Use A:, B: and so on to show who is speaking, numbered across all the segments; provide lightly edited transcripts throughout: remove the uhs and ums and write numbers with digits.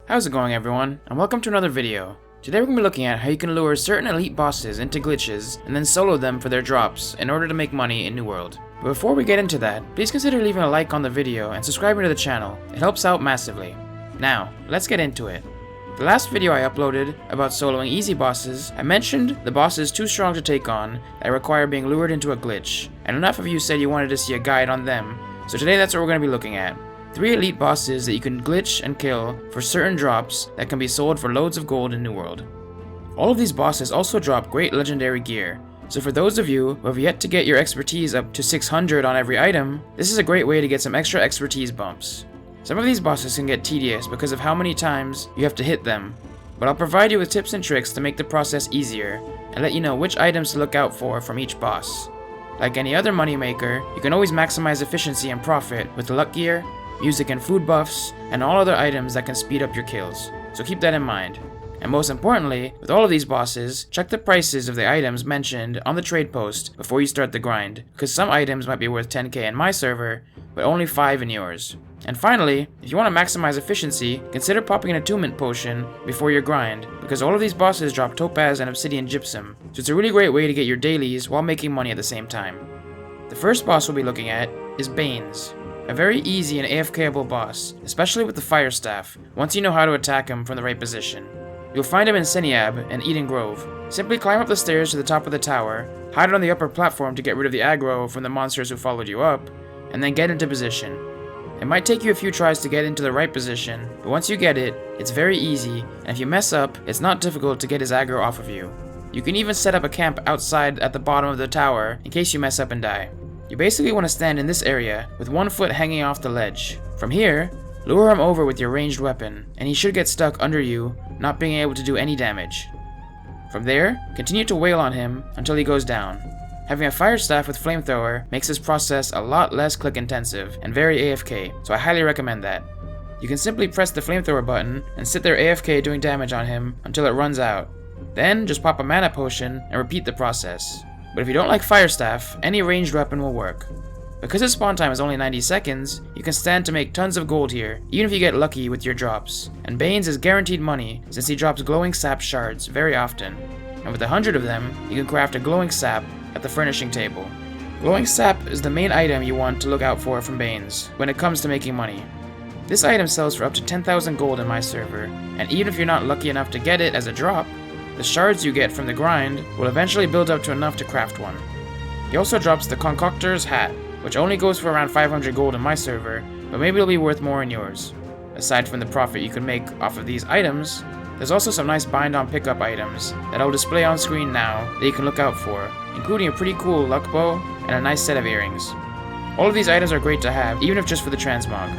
A: How's it going, everyone, and welcome to another video. Today we're going to be looking at how you can lure certain elite bosses into glitches and then solo them for their drops in order to make money in New World. But before we get into that, please consider leaving a like on the video and subscribing to the channel. It helps out massively. Now, let's get into it. The last video I uploaded about soloing easy bosses, I mentioned the boss is too strong to take on that require being lured into a glitch, and enough of you said you wanted to see a guide on them, so today that's what we're going to be looking at. 3 elite bosses that you can glitch and kill for certain drops that can be sold for loads of gold in New World. All of these bosses also drop great legendary gear, so for those of you who have yet to get your expertise up to 600 on every item, this is a great way to get some extra expertise bumps. Some of these bosses can get tedious because of how many times you have to hit them, but I'll provide you with tips and tricks to make the process easier and let you know which items to look out for from each boss. Like any other moneymaker, you can always maximize efficiency and profit with the luck gear, music and food buffs, and all other items that can speed up your kills, so keep that in mind. And most importantly, with all of these bosses, check the prices of the items mentioned on the trade post before you start the grind, because some items might be worth 10k in my server, but only 5 in yours. And finally, if you want to maximize efficiency, consider popping an attunement potion before your grind, because all of these bosses drop topaz and obsidian gypsum, so it's a really great way to get your dailies while making money at the same time. The first boss we'll be looking at is Banes. A very easy and AFKable boss, especially with the fire staff, once you know how to attack him from the right position. You'll find him in Seniab and Eden Grove. Simply climb up the stairs to the top of the tower, hide on the upper platform to get rid of the aggro from the monsters who followed you up, and then get into position. It might take you a few tries to get into the right position, but once you get it, it's very easy, and if you mess up, it's not difficult to get his aggro off of you. You can even set up a camp outside at the bottom of the tower in case you mess up and die. You basically want to stand in this area with one foot hanging off the ledge. From here, lure him over with your ranged weapon, and he should get stuck under you, not being able to do any damage. From there, continue to wail on him until he goes down. Having a fire staff with flamethrower makes this process a lot less click intensive and very AFK, so I highly recommend that. You can simply press the flamethrower button and sit there AFK doing damage on him until it runs out. Then just pop a mana potion and repeat the process. But if you don't like fire staff, any ranged weapon will work. Because his spawn time is only 90 seconds, you can stand to make tons of gold here, even if you get lucky with your drops. And Banes is guaranteed money since he drops glowing sap shards very often. And with 100 of them, you can craft a glowing sap at the furnishing table. Glowing sap is the main item you want to look out for from Banes when it comes to making money. This item sells for up to 10,000 gold in my server, and even if you're not lucky enough to get it as a drop, the shards you get from the grind will eventually build up to enough to craft one. He also drops the Concoctor's Hat, which only goes for around 500 gold in my server, but maybe it'll be worth more in yours. Aside from the profit you can make off of these items, there's also some nice bind-on pickup items that I'll display on screen now that you can look out for, including a pretty cool luck bow and a nice set of earrings. All of these items are great to have, even if just for the transmog.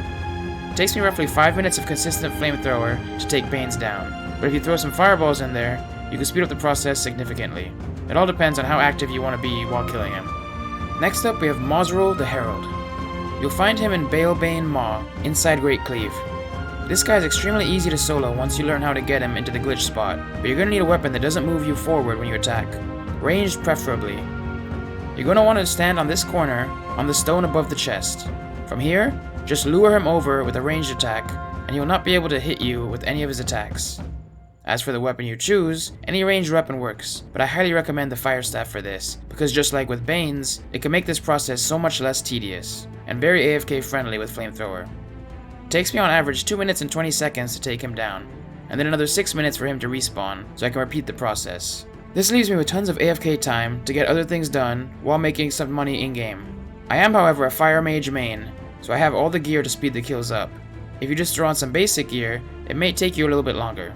A: It takes me roughly 5 minutes of consistent flamethrower to take Banes down, but if you throw some fireballs in there, you can speed up the process significantly. It all depends on how active you want to be while killing him. Next up we have Mosrel the Herald. You'll find him in Balebane Maw, inside Great Cleave. This guy is extremely easy to solo once you learn how to get him into the glitch spot, but you're going to need a weapon that doesn't move you forward when you attack. Ranged preferably. You're going to want to stand on this corner, on the stone above the chest. From here, just lure him over with a ranged attack, and he will not be able to hit you with any of his attacks. As for the weapon you choose, any ranged weapon works, but I highly recommend the fire staff for this, because just like with Banes, it can make this process so much less tedious, and very AFK friendly with flamethrower. It takes me on average 2 minutes and 20 seconds to take him down, and then another 6 minutes for him to respawn, so I can repeat the process. This leaves me with tons of AFK time to get other things done while making some money in-game. I am however a fire mage main, so I have all the gear to speed the kills up. If you just throw on some basic gear, it may take you a little bit longer.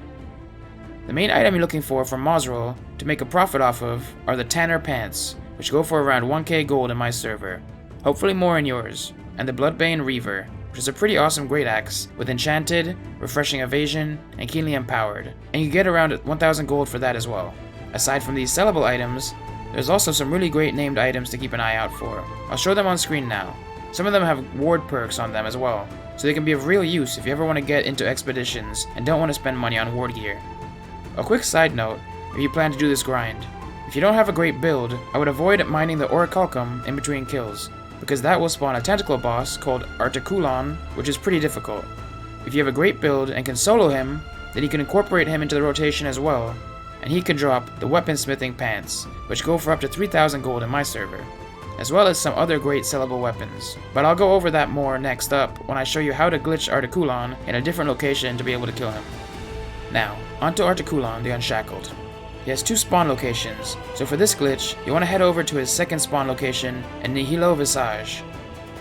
A: The main item you're looking for from Mosrel to make a profit off of are the Tanner Pants, which go for around 1k gold in my server, hopefully more in yours, and the Bloodbane Reaver, which is a pretty awesome great axe with enchanted, refreshing evasion, and keenly empowered, and you get around 1000 gold for that as well. Aside from these sellable items, there's also some really great named items to keep an eye out for. I'll show them on screen now. Some of them have ward perks on them as well, so they can be of real use if you ever want to get into expeditions and don't want to spend money on ward gear. A quick side note, if you plan to do this grind. If you don't have a great build, I would avoid mining the Orichalcum in between kills, because that will spawn a tentacle boss called Articulon, which is pretty difficult. If you have a great build and can solo him, then you can incorporate him into the rotation as well, and he can drop the weaponsmithing pants, which go for up to 3,000 gold in my server, as well as some other great sellable weapons. But I'll go over that more next up when I show you how to glitch Articulan in a different location to be able to kill him. Now, onto Articulan the Unshackled. He has 2 spawn locations, so for this glitch, you want to head over to his second spawn location in Nihilo Visage.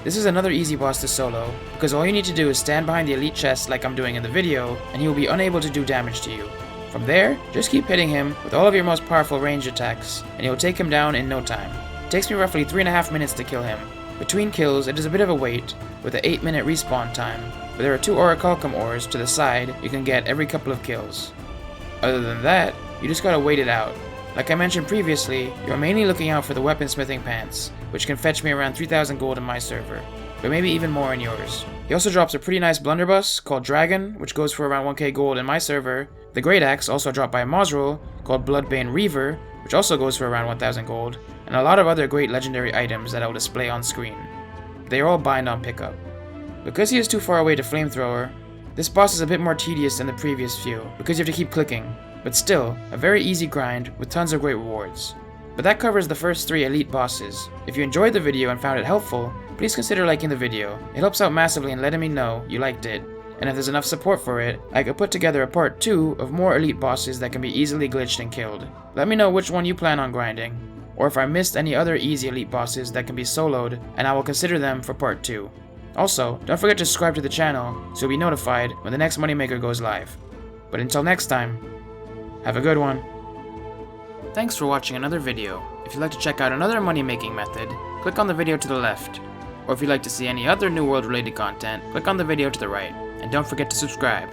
A: This is another easy boss to solo, because all you need to do is stand behind the elite chest like I'm doing in the video, and he will be unable to do damage to you. From there, just keep hitting him with all of your most powerful ranged attacks, and you'll take him down in no time. It takes me roughly 3.5 minutes to kill him. Between kills, it is a bit of a wait, with an 8-minute respawn time, but there are 2 Orichalcum ores to the side you can get every couple of kills. Other than that, you just gotta wait it out. Like I mentioned previously, you're mainly looking out for the weaponsmithing pants, which can fetch me around 3,000 gold in my server, but maybe even more in yours. He also drops a pretty nice blunderbuss called Dragon, which goes for around 1k gold in my server. The Great Axe, also dropped by Mosril, called Bloodbane Reaver, which also goes for around 1,000 gold, and a lot of other great legendary items that I will display on screen. They are all bind on pickup. Because he is too far away to flamethrower, this boss is a bit more tedious than the previous few, because you have to keep clicking, but still, a very easy grind with tons of great rewards. But that covers the first 3 elite bosses. If you enjoyed the video and found it helpful, please consider liking the video. It helps out massively in letting me know you liked it, and if there's enough support for it, I could put together a part 2 of more elite bosses that can be easily glitched and killed. Let me know which one you plan on grinding, or if I missed any other easy elite bosses that can be soloed, and I will consider them for part 2. Also, don't forget to subscribe to the channel so you'll be notified when the next Moneymaker goes live. But until next time, have a good one. Thanks for watching another video. If you'd like to check out another money-making method, click on the video to the left. Or if you'd like to see any other New World related content, click on the video to the right. And don't forget to subscribe.